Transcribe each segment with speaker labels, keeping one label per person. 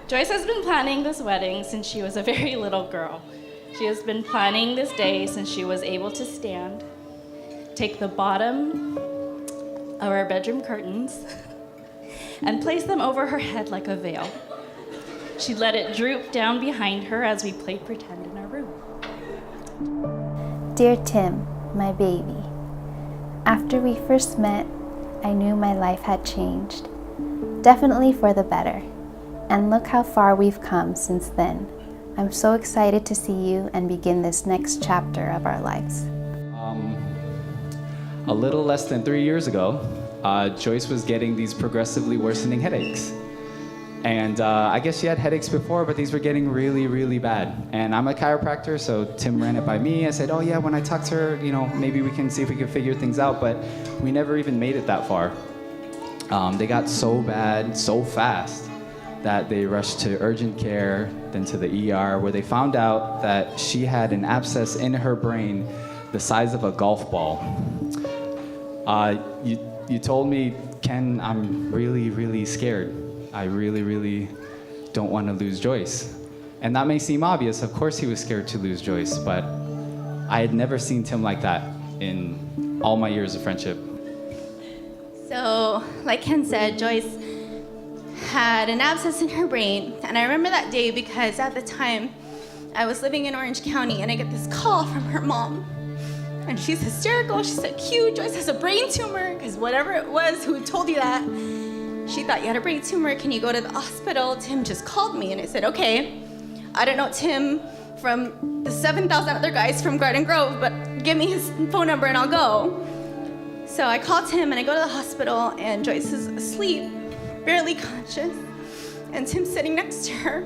Speaker 1: Joyce has been planning this wedding since she was a very little girl. She has been planning this day since she was able to stand, take the bottom of our bedroom curtains, and place them over her head like a veil. She let it droop down behind her as we played pretend in our room.
Speaker 2: Dear Tim, my baby, after we first met, I knew my life had changed, definitely for the better. And look how far we've come since then. I'm so excited to see you and begin this next chapter of our lives.
Speaker 3: A little less than 3 years ago, Joyce was getting these progressively worsening headaches. And I guess she had headaches before, but these were getting really, really bad. And I'm a chiropractor, so Tim ran it by me. I said, oh yeah, when I talk to her, maybe we can see if we can figure things out, but we never even made it that far. They got so bad, so fast, that they rushed to urgent care, then to the ER, where they found out that she had an abscess in her brain the size of a golf ball. You told me, Ken, I'm really, really scared. I really, really don't want to lose Joyce. And that may seem obvious. Of course he was scared to lose Joyce, but I had never seen Tim like that in all my years of friendship.
Speaker 1: So, like Ken said, Joyce had an abscess in her brain. And I remember that day because at the time, I was living in Orange County and I get this call from her mom. And she's hysterical. She said, Q, Joyce has a brain tumor, because whatever it was who told you that, she thought you had a brain tumor. Can you go to the hospital? Tim just called me. And I said, okay. I don't know Tim from the 7,000 other guys from Garden Grove, but give me his phone number and I'll go. So I called Tim and I go to the hospital and Joyce is asleep, barely conscious, and Tim's sitting next to her.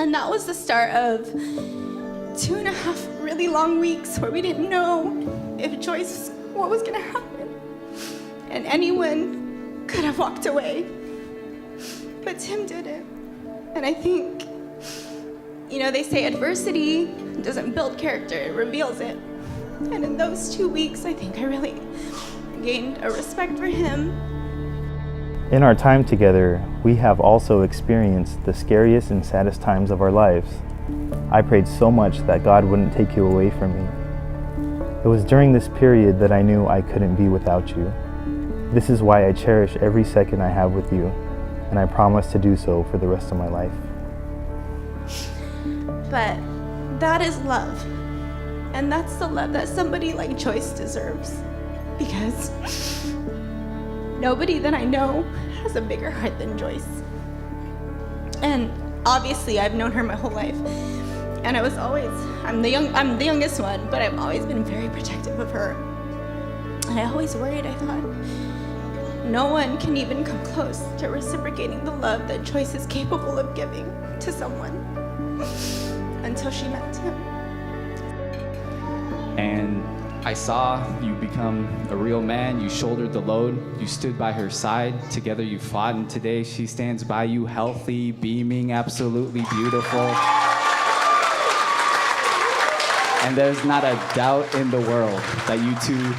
Speaker 1: And that was the start of 2.5 really long weeks where we didn't know if Joyce, what was gonna happen. And anyone could have walked away, but Tim didn't. And I think, they say adversity doesn't build character, it reveals it. And in those 2 weeks, I think I really gained a respect for him.
Speaker 4: In our time together, we have also experienced the scariest and saddest times of our lives. I prayed so much that God wouldn't take you away from me. It was during this period that I knew I couldn't be without you. This is why I cherish every second I have with you, and I promise to do so for the rest of my life.
Speaker 1: But that is love. And that's the love that somebody like Joyce deserves. Because nobody that I know has a bigger heart than Joyce. And obviously I've known her my whole life. And I'm the youngest one, but I've always been very protective of her. And I always worried, I thought, no one can even come close to reciprocating the love that Joyce is capable of giving to someone until she met him.
Speaker 3: And I saw you become a real man. You shouldered the load. You stood by her side. Together you fought, and today she stands by you, healthy, beaming, absolutely beautiful. And there's not a doubt in the world that you two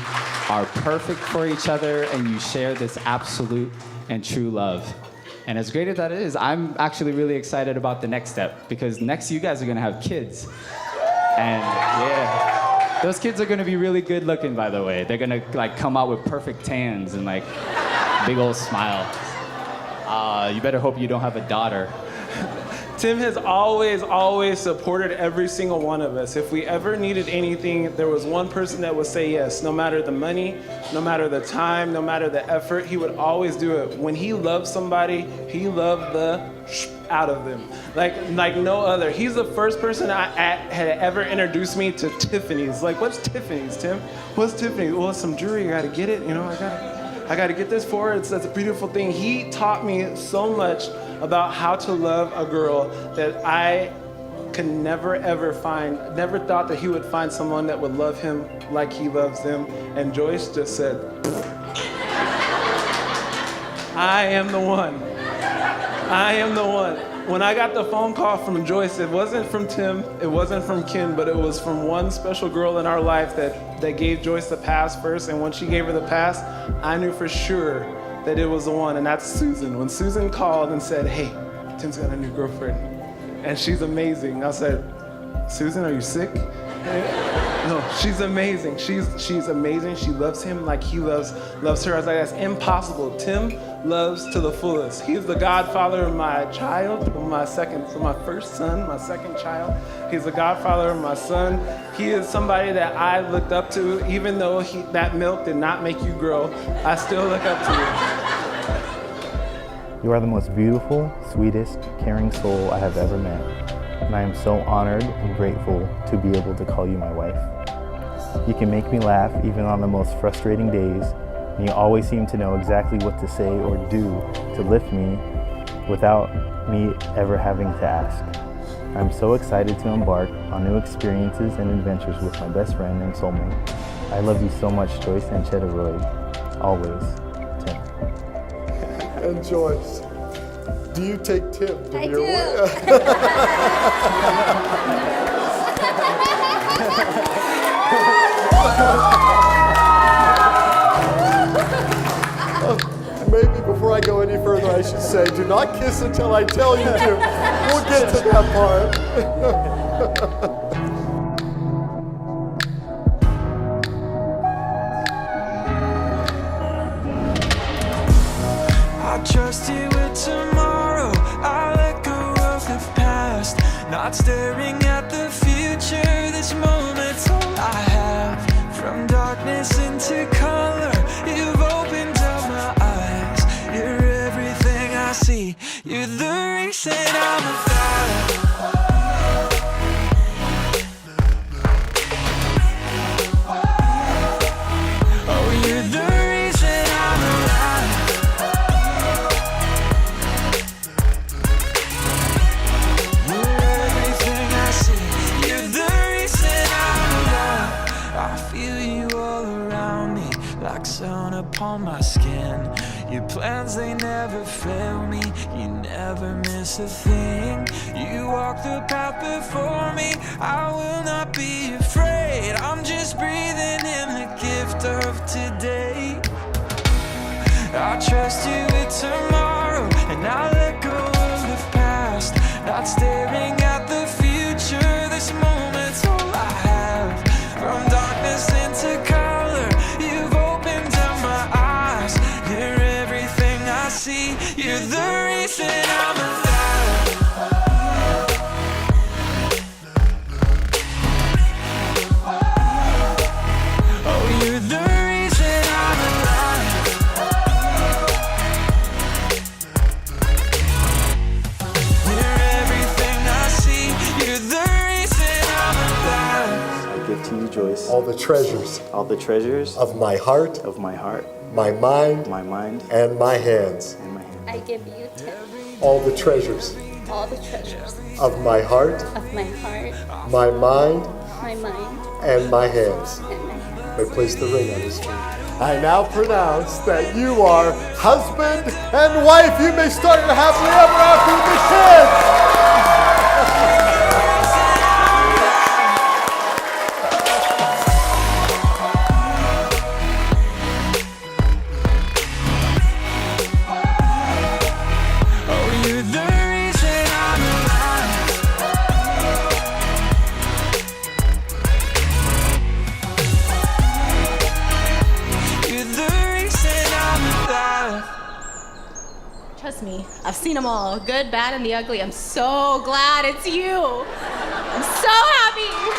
Speaker 3: are perfect for each other and you share this absolute and true love. And as great as that is, I'm actually really excited about the next step, because next you guys are gonna have kids. And yeah, those kids are gonna be really good looking, by the way. They're gonna come out with perfect tans and big old smiles. You better hope you don't have a daughter.
Speaker 5: Tim has always supported every single one of us. If we ever needed anything, there was one person that would say yes. No matter the money, no matter the time, no matter the effort, he would always do it. When he loved somebody, he loved the out of them. Like no other. He's the first person had ever introduced me to Tiffany's. What's Tiffany's, Tim? What's Tiffany's? Well, it's some jewelry, I gotta get it, I gotta get this for her. That's a beautiful thing. He taught me so much about how to love a girl that I could never ever find. Never thought that he would find someone that would love him like he loves them. And Joyce just said, I am the one. I am the one. When I got the phone call from Joyce, it wasn't from Tim, it wasn't from Ken, but it was from one special girl in our life that gave Joyce the pass first. And when she gave her the pass, I knew for sure that it was the one, and that's Susan. When Susan called and said, hey, Tim's got a new girlfriend, and she's amazing. I said, Susan, are you sick? No, she's amazing. She's amazing. She loves him like he loves her. I was like, that's impossible. Tim loves to the fullest. He's the godfather of my child, my first son, my second child. He's the godfather of my son. He is somebody that I looked up to, even though that milk did not make you grow. I still look up to you.
Speaker 4: You are the most beautiful, sweetest, caring soul I have ever met. And I am so honored and grateful to be able to call you my wife. You can make me laugh even on the most frustrating days, and you always seem to know exactly what to say or do to lift me without me ever having to ask. I'm so excited to embark on new experiences and adventures with my best friend and soulmate. I love you so much, Joyce and Cheddaroy. Always, Tim.
Speaker 6: And Joyce, do you take Tim to be your Maybe before I go any further, I should say, do not kiss until I tell you to. We'll get to that part.
Speaker 7: I trust you with tomorrow. I let go of the past, not staring at the future. This moment's all I have. From darkness into color, you've opened up my eyes. You're everything I see. You're the reason I'm alive. Oh, you're the reason I'm alive. You're everything I see. You're the reason I'm alive. I feel you all around me, like sun upon my skin. Your plans, they never fail me. You never miss a thing. You walk the path before me. I will not be afraid. I'm just breathing in the gift of today. I trust you with tomorrow, and I let go of the past, not staring at the future. This moment's all I have. From darkness into color, you've opened up my eyes. You're everything I see. You're the reason I'm alive. Oh, you're the reason I'm alive. You're everything I see. You're the reason I'm alive.
Speaker 8: I give to you, Joyce,
Speaker 6: All the treasures
Speaker 8: all the treasures
Speaker 6: of my heart,
Speaker 8: my mind,
Speaker 6: my mind, and my hands.
Speaker 8: and my hand.
Speaker 9: I give you, Tim,
Speaker 6: All the treasures
Speaker 9: all the treasures
Speaker 6: of my heart,
Speaker 9: of my heart,
Speaker 6: my mind,
Speaker 9: my mind,
Speaker 6: and my hands.
Speaker 9: and my hands.
Speaker 6: May place the ring on his finger. I now pronounce that you are husband and wife. You may start your happily ever after with the kids.
Speaker 7: Oh, you're the reason I'm alive. You're the reason I'm alive.
Speaker 1: Trust me, I've seen them all, good, bad, and the ugly. I'm so glad it's you. I'm so happy.